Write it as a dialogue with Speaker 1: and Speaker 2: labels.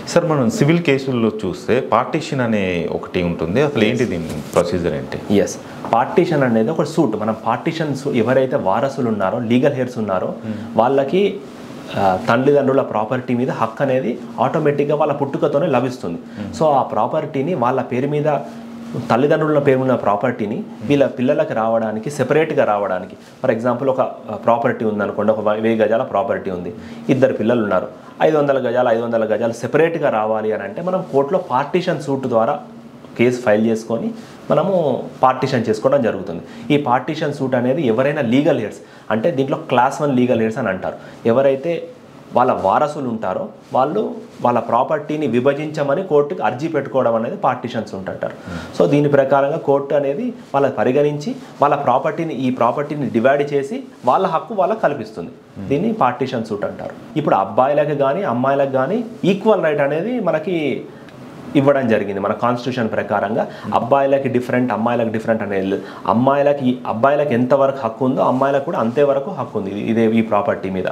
Speaker 1: Sir మనం civil కేసుల్లో చూస్తే పార్టీషన్ అనే ఒకటి ఉంటుంది, అసలు ఏంటి దీని ప్రొసీజర్ ఏంటి?
Speaker 2: ఎస్, పార్టీషన్ అనేది ఒక సూట్. మనం పార్టీషన్స్ ఎవరైతే వారసులు ఉన్నారో, లీగల్ హెయిర్స్ ఉన్నారో వాళ్ళకి తల్లిదండ్రుల ప్రాపర్టీ మీద హక్కు అనేది ఆటోమేటిక్గా వాళ్ళ పుట్టుకతోనే లభిస్తుంది. సో ఆ ప్రాపర్టీని వాళ్ళ పేరు మీద, తల్లిదండ్రుల పేరు ఉన్న ప్రాపర్టీని వీళ్ళ పిల్లలకి రావడానికి, సెపరేట్గా రావడానికి, ఫర్ ఎగ్జాంపుల్ ఒక ప్రాపర్టీ ఉందనుకోండి, ఒక 1000 గజాల ప్రాపర్టీ ఉంది, 2 పిల్లలు ఉన్నారు, 500 గజాలు సెపరేట్గా రావాలి అని అంటే మనం కోర్టులో పార్టీషన్ సూట్ ద్వారా కేసు ఫైల్ చేసుకొని మనము పార్టీషన్ చేసుకోవడం జరుగుతుంది. ఈ పార్టీషన్ సూట్ అనేది ఎవరైనా లీగల్ హెయిర్స్, అంటే దీంట్లో క్లాస్ 1 లీగల్ హెయిర్స్ అని అంటారు, ఎవరైతే వాళ్ళ వారసులు ఉంటారో వాళ్ళు వాళ్ళ ప్రాపర్టీని విభజించమని కోర్టుకి అర్జీ పెట్టుకోవడం అనేది పార్టీషన్స్ అంటారు. సో దీని ప్రకారంగా కోర్టు అనేది వాళ్ళ పరిగణించి వాళ్ళ ఈ ప్రాపర్టీని డివైడ్ చేసి వాళ్ళ హక్కు వాళ్ళకి కల్పిస్తుంది. దీన్ని పార్టీషన్ సూట్ అంటారు. ఇప్పుడు అబ్బాయిలకు కానీ అమ్మాయిలకు కానీ ఈక్వల్ రైట్ అనేది మనకి ఇవ్వడం జరిగింది. మన కాన్స్టిట్యూషన్ ప్రకారంగా అబ్బాయిలకి డిఫరెంట్, అమ్మాయిలకు డిఫరెంట్ అనేది, అబ్బాయిలకి ఎంతవరకు హక్కు ఉందో అమ్మాయిలకు కూడా అంతే వరకు హక్కు ఉంది ఈ ప్రాపర్టీ మీద.